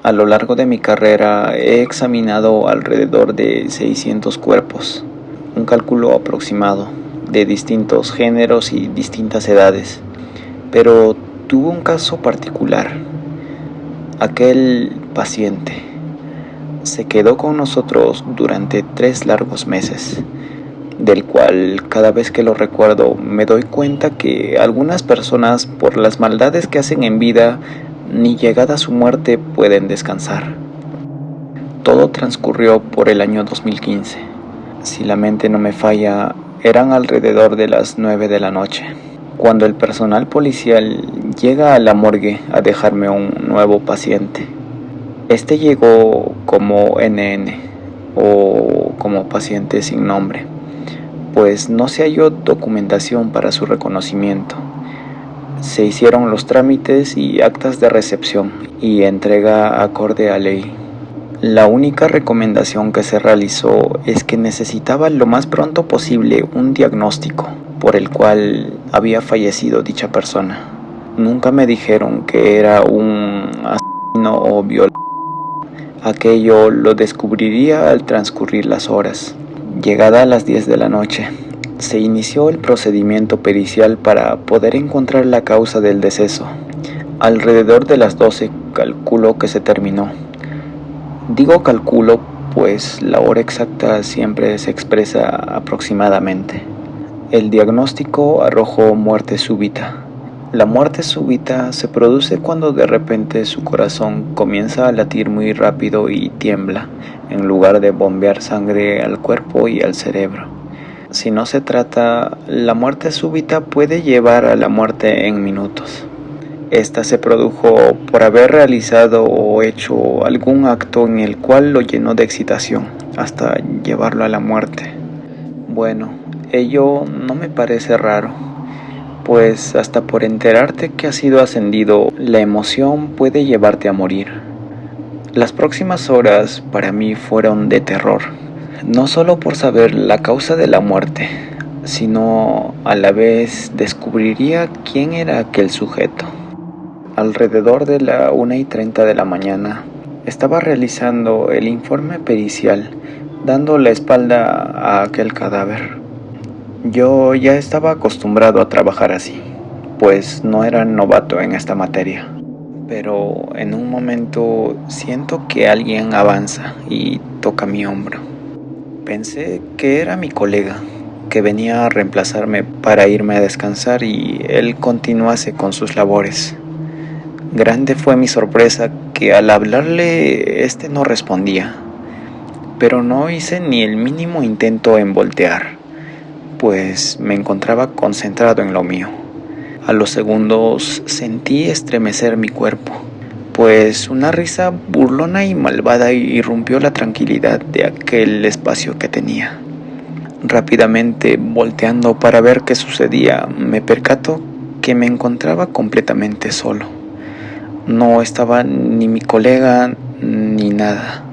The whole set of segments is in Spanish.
A lo largo de mi carrera he examinado alrededor de 600 cuerpos, un cálculo aproximado, de distintos géneros y distintas edades, pero tuve un caso particular. Aquel paciente se quedó con nosotros durante 3 largos meses, del cual cada vez que lo recuerdo me doy cuenta que algunas personas, por las maldades que hacen en vida, ni llegada su muerte pueden descansar. Todo transcurrió por el año 2015. Si la mente no me falla, eran alrededor de las 9 de la noche, cuando el personal policial llega a la morgue a dejarme un nuevo paciente. Este llegó como NN, o como paciente sin nombre, pues no se halló documentación para su reconocimiento. Se hicieron los trámites y actas de recepción y entrega acorde a ley. La única recomendación que se realizó es que necesitaba lo más pronto posible un diagnóstico por el cual había fallecido dicha persona. Nunca me dijeron que era un asesino o violador. Aquello lo descubriría al transcurrir las horas. Llegada a las 10 de la noche, se inició el procedimiento pericial para poder encontrar la causa del deceso. Alrededor de las 12 calculo que se terminó. Digo calculo, pues la hora exacta siempre se expresa aproximadamente. El diagnóstico arrojó muerte súbita. La muerte súbita se produce cuando de repente su corazón comienza a latir muy rápido y tiembla, en lugar de bombear sangre al cuerpo y al cerebro. Si no se trata, la muerte súbita puede llevar a la muerte en minutos. Esta se produjo por haber realizado o hecho algún acto en el cual lo llenó de excitación, hasta llevarlo a la muerte. Bueno, ello no me parece raro, pues hasta por enterarte que has sido ascendido, la emoción puede llevarte a morir. Las próximas horas para mí fueron de terror, no solo por saber la causa de la muerte, sino a la vez descubriría quién era aquel sujeto. Alrededor de la 1:30 de la mañana, estaba realizando el informe pericial, dando la espalda a aquel cadáver. Yo ya estaba acostumbrado a trabajar así, pues no era novato en esta materia. Pero en un momento siento que alguien avanza y toca mi hombro. Pensé que era mi colega, que venía a reemplazarme para irme a descansar y él continuase con sus labores. Grande fue mi sorpresa que al hablarle este no respondía, pero no hice ni el mínimo intento en voltear, pues me encontraba concentrado en lo mío. A los segundos sentí estremecer mi cuerpo, pues una risa burlona y malvada irrumpió la tranquilidad de aquel espacio que tenía. Rápidamente, volteando para ver qué sucedía, me percato que me encontraba completamente solo. No estaba ni mi colega ni nada,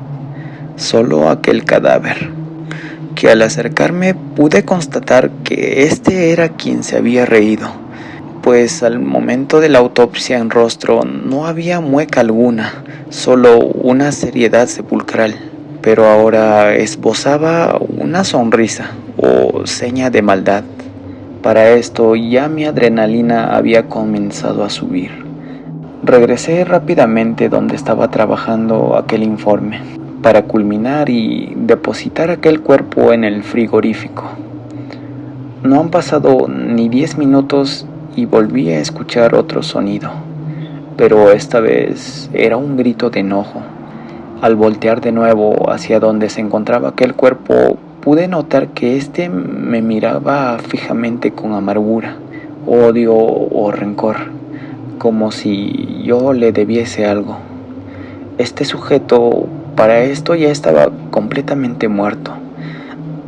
solo aquel cadáver, que al acercarme pude constatar que este era quien se había reído, pues al momento de la autopsia en rostro no había mueca alguna, solo una seriedad sepulcral, pero ahora esbozaba una sonrisa o seña de maldad. Para esto ya mi adrenalina había comenzado a subir. Regresé rápidamente donde estaba trabajando aquel informe, para culminar y depositar aquel cuerpo en el frigorífico. No han pasado ni 10 minutos y volví a escuchar otro sonido, pero esta vez era un grito de enojo. Al voltear de nuevo hacia donde se encontraba aquel cuerpo, pude notar que éste me miraba fijamente con amargura, odio o rencor, como si yo le debiese algo. Este sujeto para esto ya estaba completamente muerto.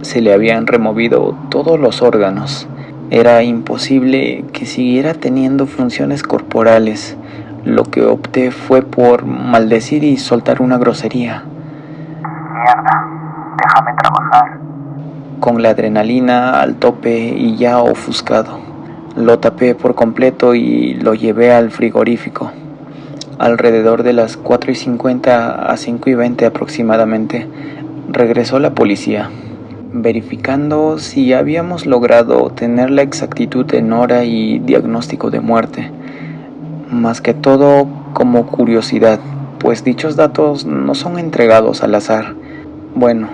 Se le habían removido todos los órganos. Era imposible que siguiera teniendo funciones corporales. Lo que opté fue por maldecir y soltar una grosería. Mierda, déjame trabajar. Con la adrenalina al tope y ya ofuscado, lo tapé por completo y lo llevé al frigorífico. Alrededor de las 4:50 a 5:20 aproximadamente, regresó la policía, verificando si habíamos logrado tener la exactitud en hora y diagnóstico de muerte. Más que todo como curiosidad, pues dichos datos no son entregados al azar. Bueno,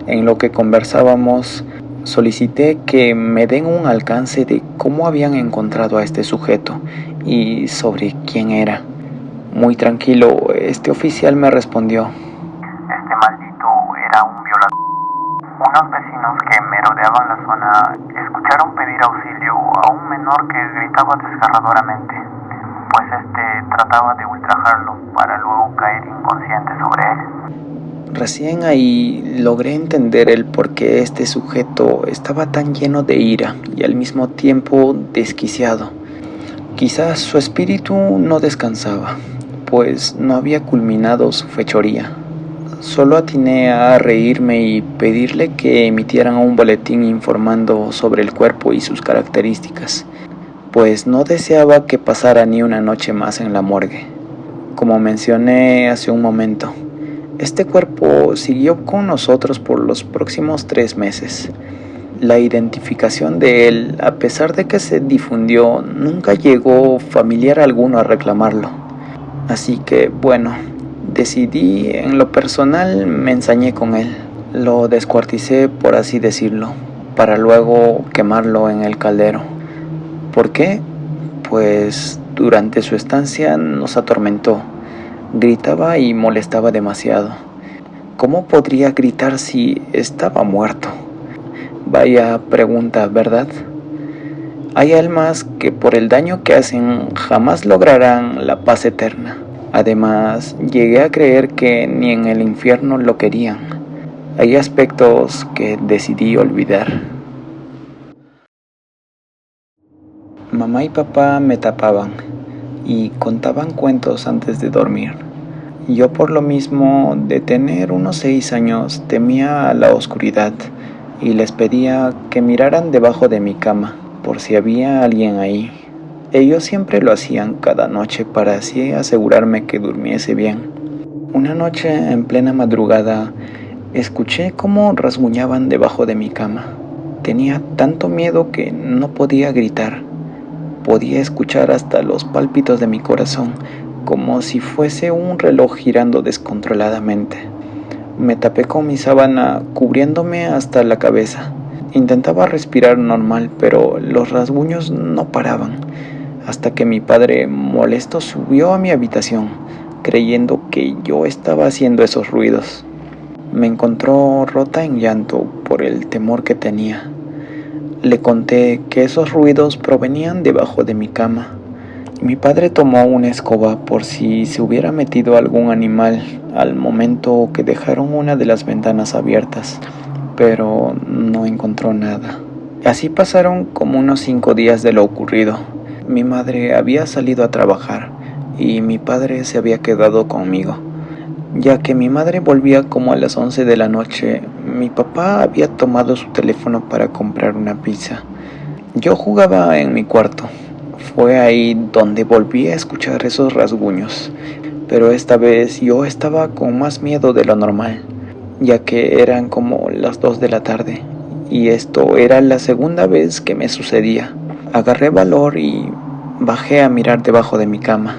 en lo que conversábamos, solicité que me den un alcance de cómo habían encontrado a este sujeto y sobre quién era. Muy tranquilo, este oficial me respondió: Este maldito era un violador. Unos vecinos que merodeaban la zona escucharon pedir auxilio a un menor que gritaba desgarradoramente, pues trataba de ultrajarlo para luego caer inconsciente sobre él. Recién ahí logré entender el por qué este sujeto estaba tan lleno de ira y al mismo tiempo desquiciado. Quizás su espíritu no descansaba, pues no había culminado su fechoría. Solo atiné a reírme y pedirle que emitieran un boletín informando sobre el cuerpo y sus características, pues no deseaba que pasara ni una noche más en la morgue. Como mencioné hace un momento, este cuerpo siguió con nosotros por los próximos 3 meses. La identificación de él, a pesar de que se difundió, nunca llegó familiar alguno a reclamarlo. Así que, bueno, decidí, en lo personal, me ensañé con él. Lo descuarticé, por así decirlo, para luego quemarlo en el caldero. ¿Por qué? Pues durante su estancia nos atormentó. Gritaba y molestaba demasiado. ¿Cómo podría gritar si estaba muerto? Vaya pregunta, ¿verdad? Hay almas que por el daño que hacen jamás lograrán la paz eterna. Además, llegué a creer que ni en el infierno lo querían. Hay aspectos que decidí olvidar. Mamá y papá me tapaban y contaban cuentos antes de dormir. Yo, por lo mismo de tener unos 6 años, temía a la oscuridad y les pedía que miraran debajo de mi cama por si había alguien ahí. Ellos siempre lo hacían cada noche para así asegurarme que durmiese bien. Una noche, en plena madrugada, escuché cómo rasguñaban debajo de mi cama. Tenía tanto miedo que no podía gritar. Podía escuchar hasta los pálpitos de mi corazón, como si fuese un reloj girando descontroladamente. Me tapé con mi sábana, cubriéndome hasta la cabeza. Intentaba respirar normal, pero los rasguños no paraban, hasta que mi padre, molesto, subió a mi habitación, creyendo que yo estaba haciendo esos ruidos. Me encontró rota en llanto por el temor que tenía. Le conté que esos ruidos provenían debajo de mi cama. Mi padre tomó una escoba por si se hubiera metido algún animal al momento que dejaron una de las ventanas abiertas, pero no encontró nada. Así pasaron como unos 5 días de lo ocurrido. Mi madre había salido a trabajar y mi padre se había quedado conmigo. Ya que mi madre volvía como a las 11 de la noche, mi papá había tomado su teléfono para comprar una pizza. Yo jugaba en mi cuarto. Fue ahí donde volví a escuchar esos rasguños, pero esta vez yo estaba con más miedo de lo normal, ya que eran como las 2 de la tarde, y esto era la segunda vez que me sucedía. Agarré valor y bajé a mirar debajo de mi cama.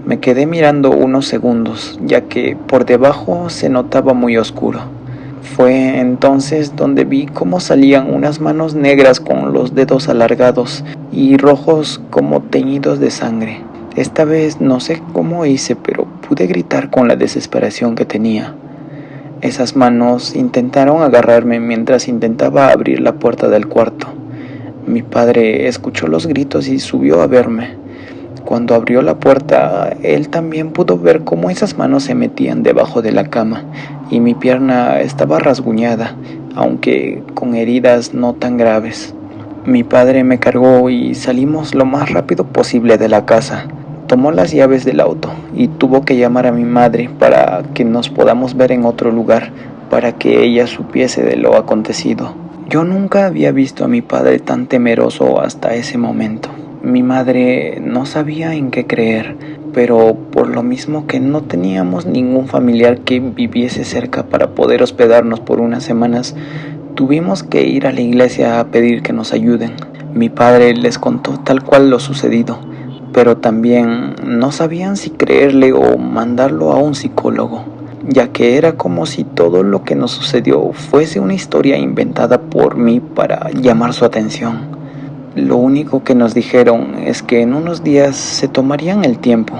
Me quedé mirando unos segundos, ya que por debajo se notaba muy oscuro. Fue entonces donde vi cómo salían unas manos negras con los dedos alargados y rojos como teñidos de sangre. Esta vez no sé cómo hice, pero pude gritar con la desesperación que tenía. Esas manos intentaron agarrarme mientras intentaba abrir la puerta del cuarto. Mi padre escuchó los gritos y subió a verme. Cuando abrió la puerta, él también pudo ver cómo esas manos se metían debajo de la cama y mi pierna estaba rasguñada, aunque con heridas no tan graves. Mi padre me cargó y salimos lo más rápido posible de la casa. Tomó las llaves del auto y tuvo que llamar a mi madre para que nos podamos ver en otro lugar, para que ella supiese de lo acontecido. Yo nunca había visto a mi padre tan temeroso hasta ese momento. Mi madre no sabía en qué creer, pero por lo mismo que no teníamos ningún familiar que viviese cerca para poder hospedarnos por unas semanas, tuvimos que ir a la iglesia a pedir que nos ayuden. Mi padre les contó tal cual lo sucedido, pero también no sabían si creerle o mandarlo a un psicólogo, ya que era como si todo lo que nos sucedió fuese una historia inventada por mí para llamar su atención. Lo único que nos dijeron es que en unos días se tomarían el tiempo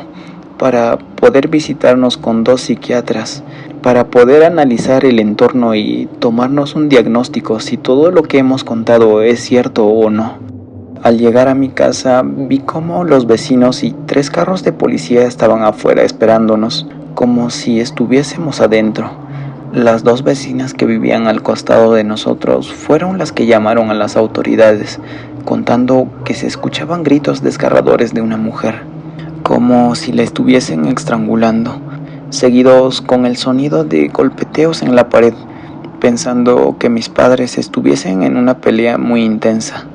para poder visitarnos con 2 psiquiatras, para poder analizar el entorno y tomarnos un diagnóstico si todo lo que hemos contado es cierto o no. Al llegar a mi casa vi cómo los vecinos y 3 carros de policía estaban afuera esperándonos, como si estuviésemos adentro. Las 2 vecinas que vivían al costado de nosotros fueron las que llamaron a las autoridades, contando que se escuchaban gritos desgarradores de una mujer, como si la estuviesen estrangulando, seguidos con el sonido de golpeteos en la pared, pensando que mis padres estuviesen en una pelea muy intensa.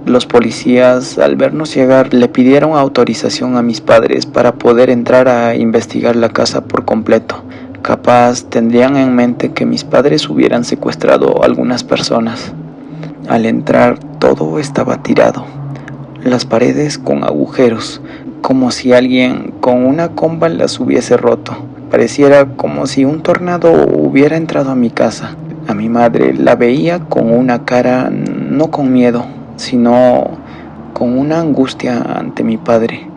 Los policías, al vernos llegar, le pidieron autorización a mis padres para poder entrar a investigar la casa por completo. Capaz tendrían en mente que mis padres hubieran secuestrado a algunas personas. Al entrar, todo estaba tirado, las paredes con agujeros, como si alguien con una comba las hubiese roto. Pareciera como si un tornado hubiera entrado a mi casa. A mi madre la veía con una cara no con miedo, sino con una angustia ante mi padre,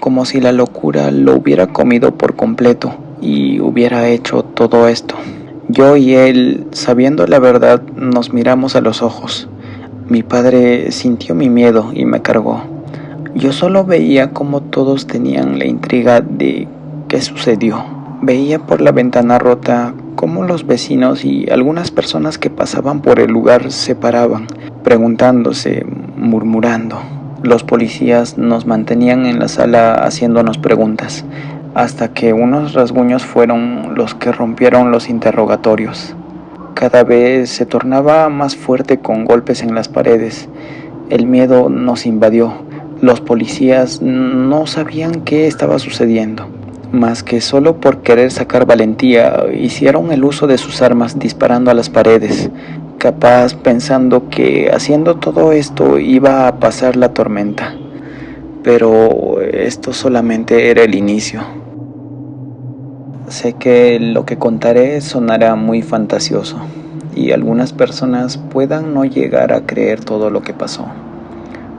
como si la locura lo hubiera comido por completo y hubiera hecho todo esto. Yo y él, sabiendo la verdad, nos miramos a los ojos. Mi padre sintió mi miedo y me cargó. Yo solo veía cómo todos tenían la intriga de qué sucedió. Veía por la ventana rota cómo los vecinos y algunas personas que pasaban por el lugar se paraban, preguntándose, murmurando. Los policías nos mantenían en la sala haciéndonos preguntas, hasta que unos rasguños fueron los que rompieron los interrogatorios. Cada vez se tornaba más fuerte con golpes en las paredes. El miedo nos invadió. Los policías no sabían qué estaba sucediendo, más que solo por querer sacar valentía, hicieron el uso de sus armas disparando a las paredes, capaz pensando que haciendo todo esto iba a pasar la tormenta. Pero esto solamente era el inicio. Sé que lo que contaré sonará muy fantasioso y algunas personas puedan no llegar a creer todo lo que pasó,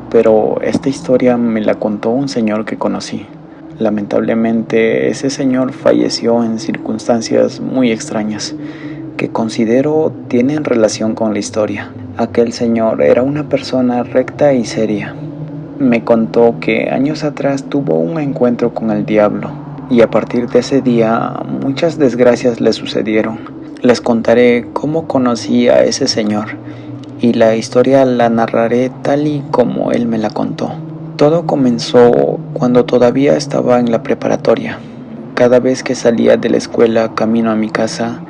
pero esta historia me la contó un señor que conocí. Lamentablemente ese señor falleció en circunstancias muy extrañas que considero tienen relación con la historia. Aquel señor era una persona recta y seria. Me contó que años atrás tuvo un encuentro con el diablo y a partir de ese día muchas desgracias le sucedieron. Les contaré cómo conocí a ese señor y la historia la narraré tal y como él me la contó. Todo comenzó cuando todavía estaba en la preparatoria. Cada vez que salía de la escuela camino a mi casa,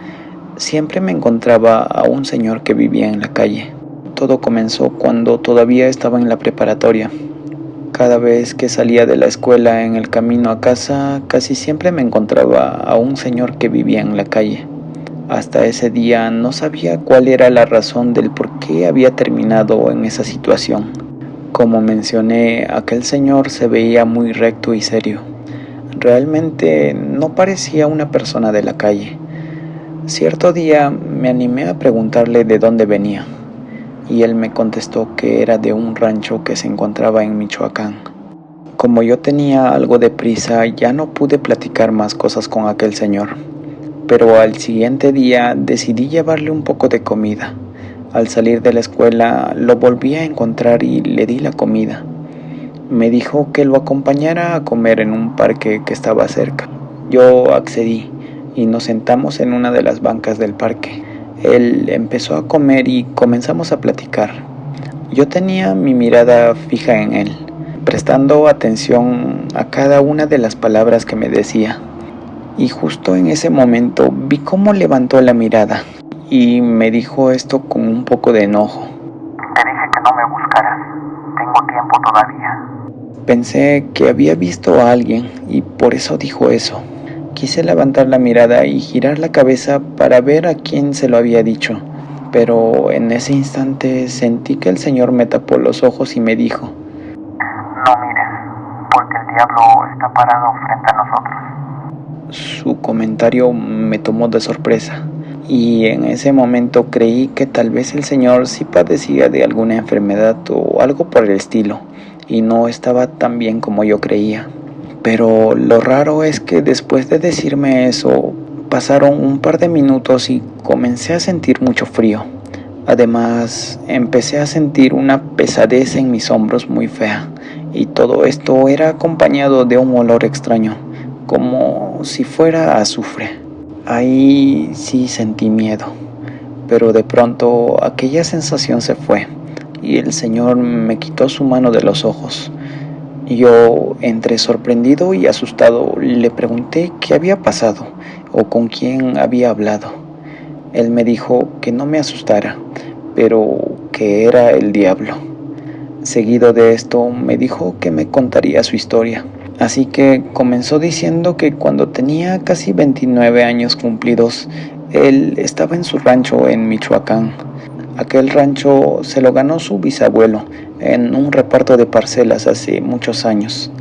siempre me encontraba a un señor que vivía en la calle. Todo comenzó cuando todavía estaba en la preparatoria. Cada vez que salía de la escuela en el camino a casa, casi siempre me encontraba a un señor que vivía en la calle. Hasta ese día no sabía cuál era la razón del por qué había terminado en esa situación. Como mencioné, aquel señor se veía muy recto y serio. Realmente no parecía una persona de la calle. Cierto día me animé a preguntarle de dónde venía, y él me contestó que era de un rancho que se encontraba en Michoacán. Como yo tenía algo de prisa, ya no pude platicar más cosas con aquel señor, pero al siguiente día decidí llevarle un poco de comida. Al salir de la escuela lo volví a encontrar y le di la comida. Me dijo que lo acompañara a comer en un parque que estaba cerca. Yo accedí y nos sentamos en una de las bancas del parque. Él empezó a comer y comenzamos a platicar. Yo tenía mi mirada fija en él, prestando atención a cada una de las palabras que me decía. Y justo en ese momento vi cómo levantó la mirada y me dijo esto con un poco de enojo. Te dije que no me buscaras. Tengo tiempo todavía. Pensé que había visto a alguien y por eso dijo eso. Quise levantar la mirada y girar la cabeza para ver a quién se lo había dicho, pero en ese instante sentí que el Señor me tapó los ojos y me dijo: No mires, porque el diablo está parado frente a nosotros. Su comentario me tomó de sorpresa y en ese momento creí que tal vez el Señor sí padecía de alguna enfermedad o algo por el estilo y no estaba tan bien como yo creía. Pero lo raro es que después de decirme eso, pasaron un par de minutos y comencé a sentir mucho frío. Además, empecé a sentir una pesadez en mis hombros muy fea, y todo esto era acompañado de un olor extraño, como si fuera azufre. Ahí sí sentí miedo, pero de pronto aquella sensación se fue, y el Señor me quitó su mano de los ojos. Yo, entre sorprendido y asustado, le pregunté qué había pasado o con quién había hablado. Él me dijo que no me asustara, pero que era el diablo. Seguido de esto, me dijo que me contaría su historia. Así que comenzó diciendo que cuando tenía casi 29 años cumplidos, él estaba en su rancho en Michoacán. Aquel rancho se lo ganó su bisabuelo en un reparto de parcelas hace muchos años.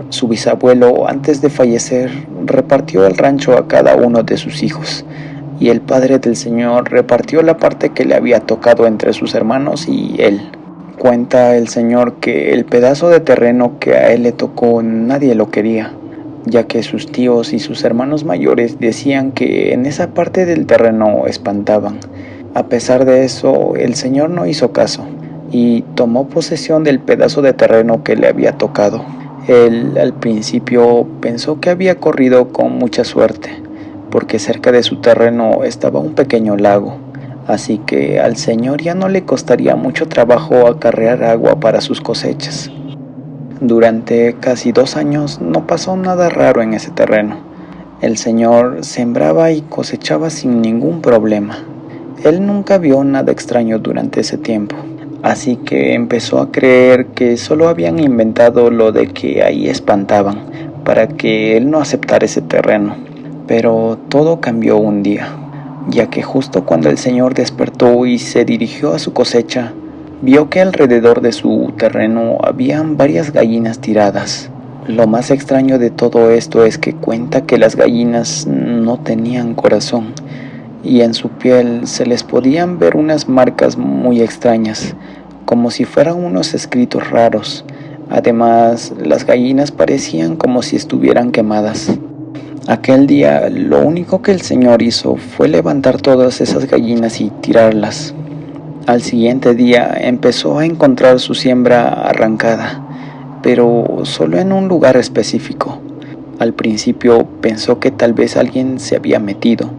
Su bisabuelo, antes de fallecer, repartió el rancho a cada uno de sus hijos, y el padre del señor repartió la parte que le había tocado entre sus hermanos y él. Cuenta el señor que el pedazo de terreno que a él le tocó nadie lo quería, ya que sus tíos y sus hermanos mayores decían que en esa parte del terreno espantaban. A pesar de eso, el señor no hizo caso y tomó posesión del pedazo de terreno que le había tocado. Él al principio pensó que había corrido con mucha suerte, porque cerca de su terreno estaba un pequeño lago, así que al señor ya no le costaría mucho trabajo acarrear agua para sus cosechas. Durante casi 2 años no pasó nada raro en ese terreno. El señor sembraba y cosechaba sin ningún problema. Él nunca vio nada extraño durante ese tiempo, así que empezó a creer que solo habían inventado lo de que ahí espantaban para que él no aceptara ese terreno. Pero todo cambió un día, ya que justo cuando el señor despertó y se dirigió a su cosecha, vio que alrededor de su terreno habían varias gallinas tiradas. Lo más extraño de todo esto es que cuenta que las gallinas no tenían corazón, y en su piel se les podían ver unas marcas muy extrañas, como si fueran unos escritos raros. Además, las gallinas parecían como si estuvieran quemadas. Aquel día, lo único que el señor hizo fue levantar todas esas gallinas y tirarlas. Al siguiente día empezó a encontrar su siembra arrancada, pero solo en un lugar específico. Al principio pensó que tal vez alguien se había metido,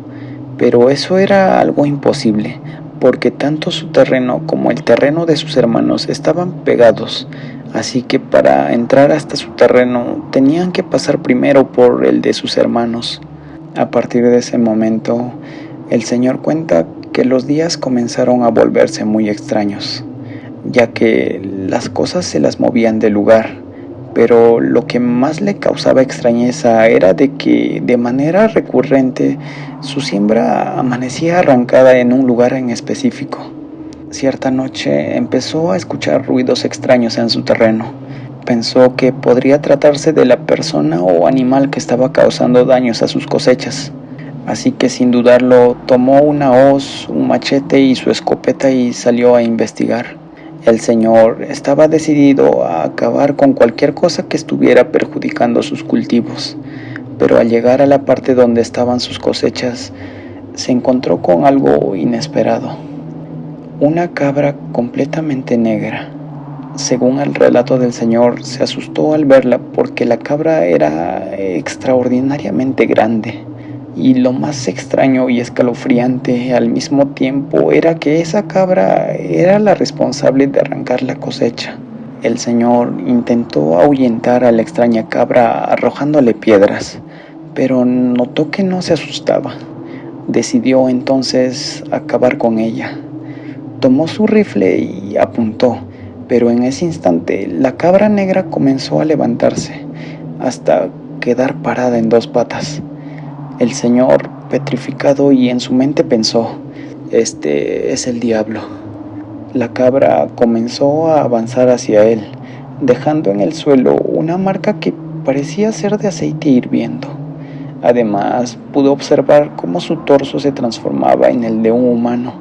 pero eso era algo imposible, porque tanto su terreno como el terreno de sus hermanos estaban pegados, así que para entrar hasta su terreno tenían que pasar primero por el de sus hermanos. A partir de ese momento, el señor cuenta que los días comenzaron a volverse muy extraños, ya que las cosas se las movían de lugar. Pero lo que más le causaba extrañeza era de que de manera recurrente su siembra amanecía arrancada en un lugar en específico. Cierta noche empezó a escuchar ruidos extraños en su terreno. Pensó que podría tratarse de la persona o animal que estaba causando daños a sus cosechas. Así que sin dudarlo tomó una hoz, un machete y su escopeta y salió a investigar. El señor estaba decidido a acabar con cualquier cosa que estuviera perjudicando sus cultivos, pero al llegar a la parte donde estaban sus cosechas, se encontró con algo inesperado: una cabra completamente negra. Según el relato del señor, se asustó al verla porque la cabra era extraordinariamente grande. Y lo más extraño y escalofriante al mismo tiempo era que esa cabra era la responsable de arrancar la cosecha. El señor intentó ahuyentar a la extraña cabra arrojándole piedras, pero notó que no se asustaba. Decidió entonces acabar con ella. Tomó su rifle y apuntó, pero en ese instante la cabra negra comenzó a levantarse hasta quedar parada en dos patas. El señor, petrificado y en su mente pensó: este es el diablo. La cabra comenzó a avanzar hacia él, dejando en el suelo una marca que parecía ser de aceite hirviendo. Además, pudo observar cómo su torso se transformaba en el de un humano,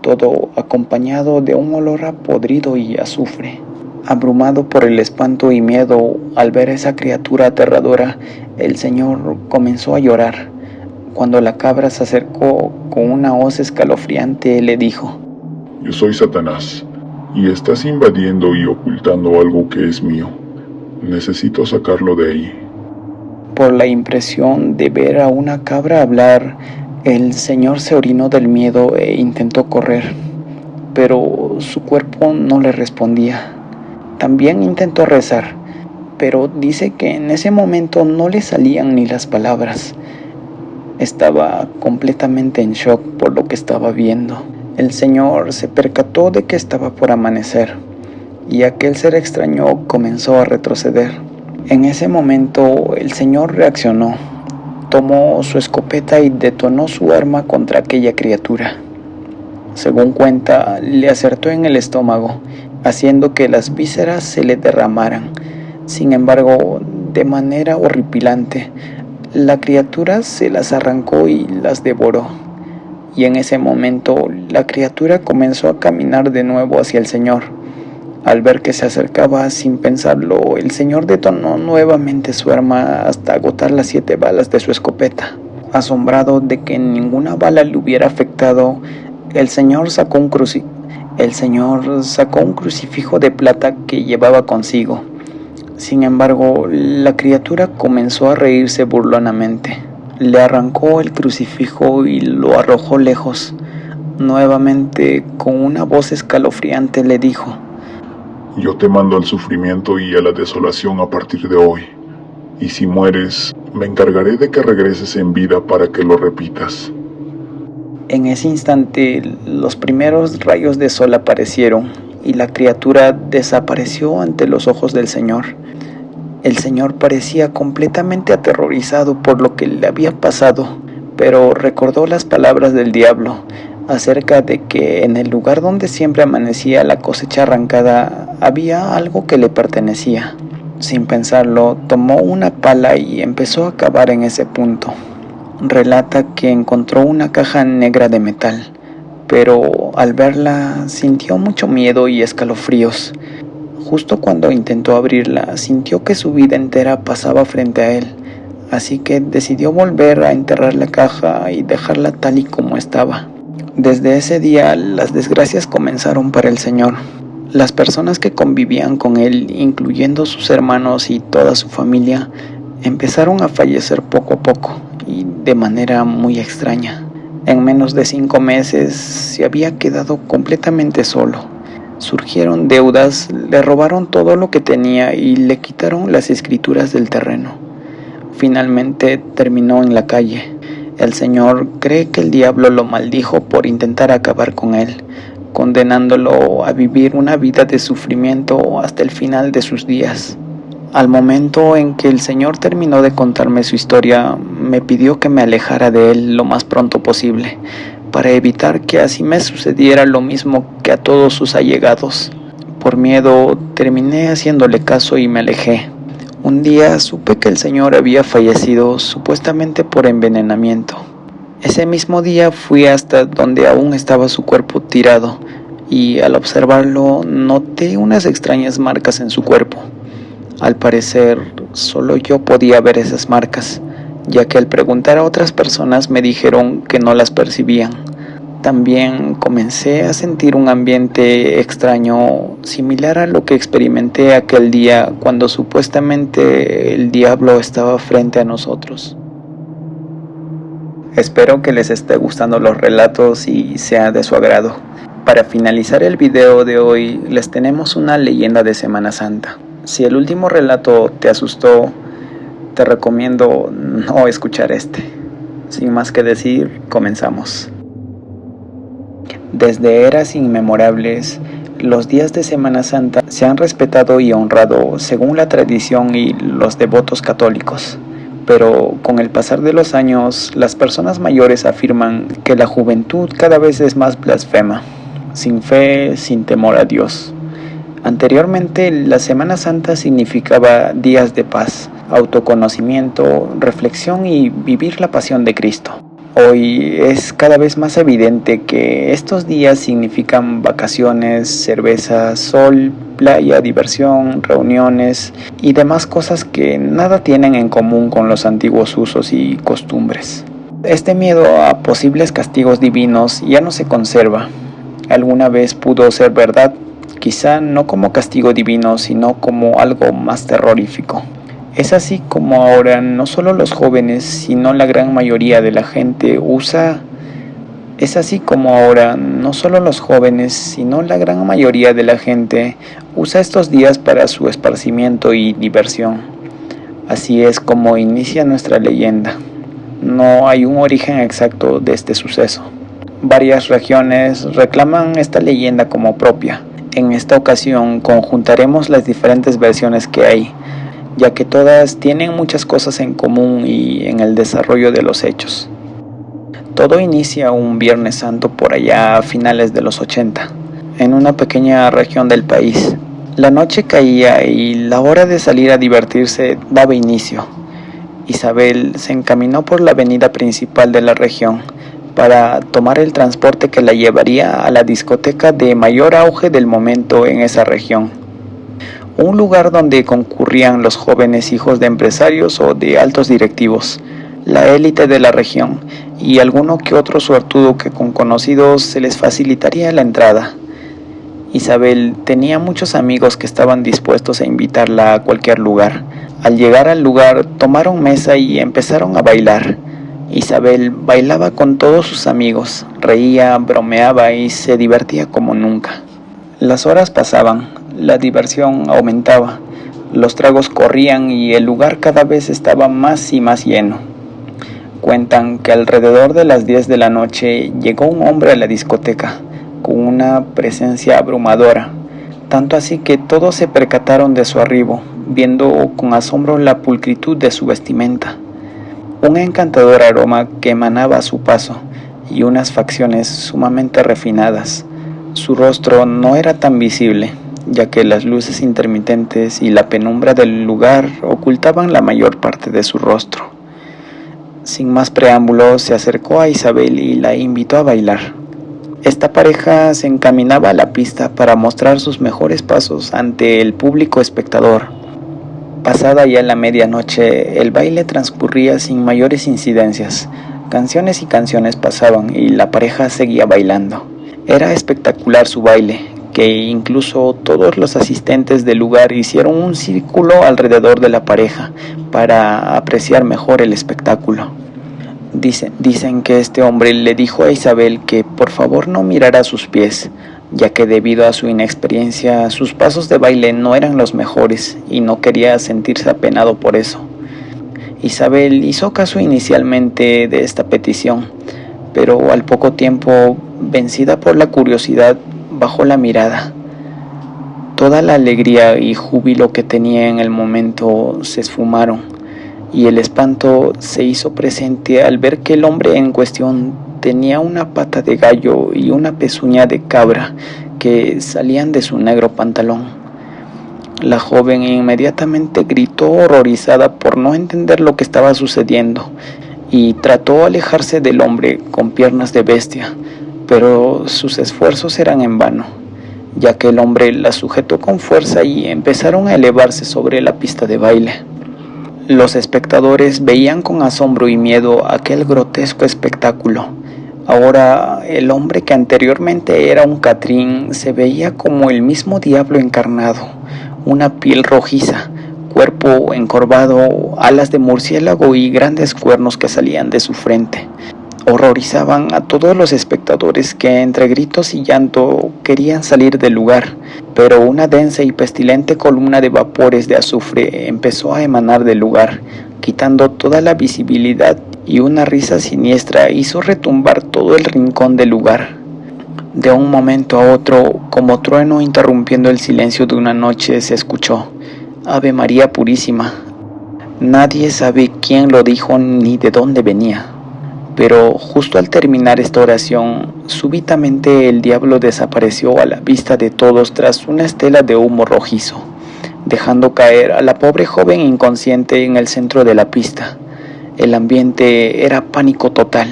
todo acompañado de un olor a podrido y azufre. Abrumado por el espanto y miedo al ver a esa criatura aterradora, el señor comenzó a llorar. Cuando la cabra se acercó con una voz escalofriante, le dijo: Yo soy Satanás, y estás invadiendo y ocultando algo que es mío. Necesito sacarlo de ahí. Por la impresión de ver a una cabra hablar, el señor se orinó del miedo e intentó correr, pero su cuerpo no le respondía. También intentó rezar, pero dice que en ese momento no le salían ni las palabras. Estaba completamente en shock por lo que estaba viendo. El señor se percató de que estaba por amanecer, y aquel ser extraño comenzó a retroceder. En ese momento el señor reaccionó, tomó su escopeta y detonó su arma contra aquella criatura. Según cuenta, le acertó en el estómago, haciendo que las vísceras se le derramaran. Sin embargo, de manera horripilante, la criatura se las arrancó y las devoró. Y en ese momento, la criatura comenzó a caminar de nuevo hacia el señor. Al ver que se acercaba sin pensarlo, el señor detonó nuevamente su arma hasta agotar las 7 balas de su escopeta. Asombrado de que ninguna bala le hubiera afectado, el señor sacó un crucifijo de plata que llevaba consigo. Sin embargo, la criatura comenzó a reírse burlonamente. Le arrancó el crucifijo y lo arrojó lejos. Nuevamente, con una voz escalofriante, le dijo: Yo te mando al sufrimiento y a la desolación a partir de hoy. Y si mueres, me encargaré de que regreses en vida para que lo repitas. En ese instante, los primeros rayos de sol aparecieron y la criatura desapareció ante los ojos del señor. El señor parecía completamente aterrorizado por lo que le había pasado, pero recordó las palabras del diablo acerca de que en el lugar donde siempre amanecía la cosecha arrancada había algo que le pertenecía. Sin pensarlo, tomó una pala y empezó a cavar en ese punto. Relata que encontró una caja negra de metal, pero al verla sintió mucho miedo y escalofríos. Justo cuando intentó abrirla, sintió que su vida entera pasaba frente a él, así que decidió volver a enterrar la caja y dejarla tal y como estaba. Desde ese día, las desgracias comenzaron para el señor. Las personas que convivían con él, incluyendo sus hermanos y toda su familia, empezaron a fallecer poco a poco y de manera muy extraña. En menos de 5 meses se había quedado completamente solo. Surgieron deudas, le robaron todo lo que tenía y le quitaron las escrituras del terreno. Finalmente terminó en la calle. El señor cree que el diablo lo maldijo por intentar acabar con él, condenándolo a vivir una vida de sufrimiento hasta el final de sus días. Al momento en que el señor terminó de contarme su historia, me pidió que me alejara de él lo más pronto posible, para evitar que así me sucediera lo mismo que a todos sus allegados. Por miedo, terminé haciéndole caso y me alejé. Un día supe que el señor había fallecido supuestamente por envenenamiento. Ese mismo día fui hasta donde aún estaba su cuerpo tirado y al observarlo noté unas extrañas marcas en su cuerpo. Al parecer, solo yo podía ver esas marcas, ya que al preguntar a otras personas me dijeron que no las percibían. También comencé a sentir un ambiente extraño, similar a lo que experimenté aquel día cuando supuestamente el diablo estaba frente a nosotros. Espero que les esté gustando los relatos y sea de su agrado. Para finalizar el video de hoy, les tenemos una leyenda de Semana Santa. Si el último relato te asustó, te recomiendo no escuchar este. Sin más que decir, comenzamos. Desde eras inmemorables, Los días de Semana Santa se han respetado y honrado según la tradición y los devotos católicos, pero con el pasar de los años, las personas mayores afirman que la juventud cada vez es más blasfema, sin fe, sin temor a Dios. Anteriormente, la Semana Santa significaba días de paz, autoconocimiento, reflexión y vivir la pasión de Cristo. Hoy es cada vez más evidente que estos días significan vacaciones, cerveza, sol, playa, diversión, reuniones y demás cosas que nada tienen en común con los antiguos usos y costumbres. Este miedo a posibles castigos divinos ya no se conserva. Alguna vez pudo ser verdad, quizá no como castigo divino, sino como algo más terrorífico. Es así como ahora no solo los jóvenes, sino la gran mayoría de la gente usa estos días para su esparcimiento y diversión. Así es como inicia nuestra leyenda. No hay un origen exacto de este suceso. Varias regiones reclaman esta leyenda como propia. En esta ocasión conjuntaremos las diferentes versiones que hay, ya que todas tienen muchas cosas en común y en el desarrollo de los hechos. Todo inicia un Viernes Santo por allá a finales de los 80, en una pequeña región del país. La noche caía y la hora de salir a divertirse daba inicio. Isabel se encaminó por la avenida principal de la región para tomar el transporte que la llevaría a la discoteca de mayor auge del momento en esa región. Un lugar donde concurrían los jóvenes hijos de empresarios o de altos directivos, la élite de la región y alguno que otro suertudo que con conocidos se les facilitaría la entrada. Isabel tenía muchos amigos que estaban dispuestos a invitarla a cualquier lugar. Al llegar al lugar, tomaron mesa y empezaron a bailar. Isabel bailaba con todos sus amigos, reía, bromeaba y se divertía como nunca. Las horas pasaban, la diversión aumentaba, los tragos corrían y el lugar cada vez estaba más y más lleno. Cuentan que alrededor de las 10 de la noche llegó un hombre a la discoteca, con una presencia abrumadora, tanto así que todos se percataron de su arribo, viendo con asombro la pulcritud de su vestimenta. Un encantador aroma que emanaba a su paso y unas facciones sumamente refinadas. Su rostro no era tan visible, ya que las luces intermitentes y la penumbra del lugar ocultaban la mayor parte de su rostro. Sin más preámbulos, se acercó a Isabel y la invitó a bailar. Esta pareja se encaminaba a la pista para mostrar sus mejores pasos ante el público espectador. Pasada ya la medianoche, el baile transcurría sin mayores incidencias. Canciones y canciones pasaban y la pareja seguía bailando. Era espectacular su baile, que incluso todos los asistentes del lugar hicieron un círculo alrededor de la pareja para apreciar mejor el espectáculo. Dicen que este hombre le dijo a Isabel que por favor no mirara a sus pies, ya que debido a su inexperiencia sus pasos de baile no eran los mejores y no quería sentirse apenado por eso. Isabel hizo caso inicialmente de esta petición, pero al poco tiempo, vencida por la curiosidad, bajó la mirada. Toda la alegría y júbilo que tenía en el momento se esfumaron, y el espanto se hizo presente al ver que el hombre en cuestión tenía una pata de gallo y una pezuña de cabra que salían de su negro pantalón. La joven inmediatamente gritó horrorizada por no entender lo que estaba sucediendo y trató alejarse del hombre con piernas de bestia, pero sus esfuerzos eran en vano, ya que el hombre la sujetó con fuerza y empezaron a elevarse sobre la pista de baile. Los espectadores veían con asombro y miedo aquel grotesco espectáculo. Ahora el hombre que anteriormente era un catrín se veía como el mismo diablo encarnado, una piel rojiza, cuerpo encorvado, alas de murciélago y grandes cuernos que salían de su frente. Horrorizaban a todos los espectadores que entre gritos y llanto querían salir del lugar, pero una densa y pestilente columna de vapores de azufre empezó a emanar del lugar, quitando toda la visibilidad, y una risa siniestra hizo retumbar todo el rincón del lugar. De un momento a otro, como trueno interrumpiendo el silencio de una noche, se escuchó: Ave María Purísima. Nadie sabe quién lo dijo ni de dónde venía. Pero justo al terminar esta oración, súbitamente el diablo desapareció a la vista de todos tras una estela de humo rojizo, dejando caer a la pobre joven inconsciente en el centro de la pista. El ambiente era pánico total.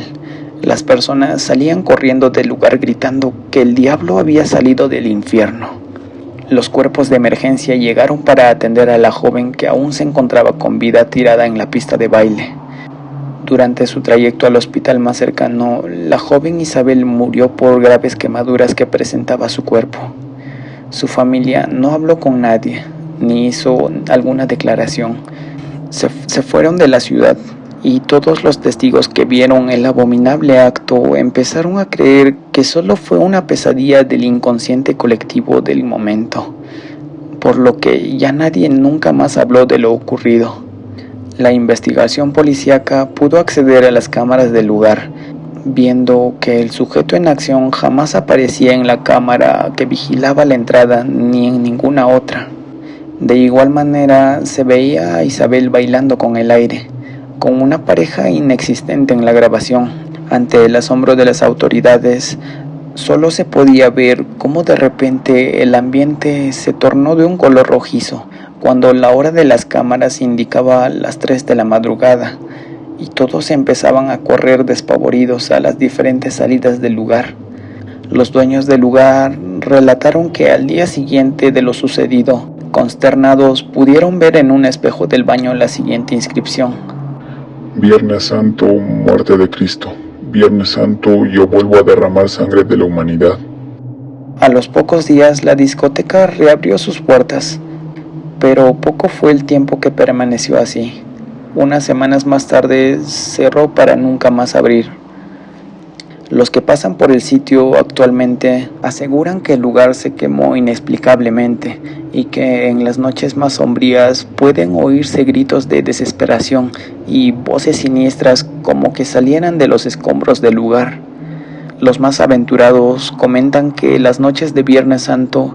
Las personas salían corriendo del lugar gritando que el diablo había salido del infierno. Los cuerpos de emergencia llegaron para atender a la joven que aún se encontraba con vida tirada en la pista de baile. Durante su trayecto al hospital más cercano, la joven Isabel murió por graves quemaduras que presentaba su cuerpo. Su familia no habló con nadie, ni hizo alguna declaración. Se fueron de la ciudad, y todos los testigos que vieron el abominable acto empezaron a creer que solo fue una pesadilla del inconsciente colectivo del momento, por lo que ya nadie nunca más habló de lo ocurrido. La investigación policíaca pudo acceder a las cámaras del lugar, viendo que el sujeto en acción jamás aparecía en la cámara que vigilaba la entrada ni en ninguna otra. De igual manera se veía a Isabel bailando con el aire, con una pareja inexistente en la grabación. Ante el asombro de las autoridades, solo se podía ver cómo de repente el ambiente se tornó de un color rojizo, cuando la hora de las cámaras indicaba las 3 de la madrugada, y todos empezaban a correr despavoridos a las diferentes salidas del lugar. Los dueños del lugar relataron que al día siguiente de lo sucedido, consternados, pudieron ver en un espejo del baño la siguiente inscripción: Viernes Santo, muerte de Cristo. Viernes Santo, yo vuelvo a derramar sangre de la humanidad. A los pocos días la discoteca reabrió sus puertas, pero poco fue el tiempo que permaneció así. Unas semanas más tarde cerró para nunca más abrir. Los que pasan por el sitio actualmente aseguran que el lugar se quemó inexplicablemente y que en las noches más sombrías pueden oírse gritos de desesperación y voces siniestras como que salieran de los escombros del lugar. Los más aventurados comentan que las noches de Viernes Santo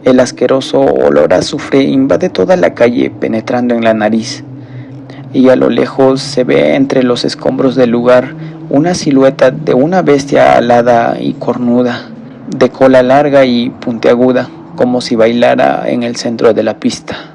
el asqueroso olor a azufre invade toda la calle penetrando en la nariz, y a lo lejos se ve entre los escombros del lugar una silueta de una bestia alada y cornuda, de cola larga y puntiaguda, como si bailara en el centro de la pista.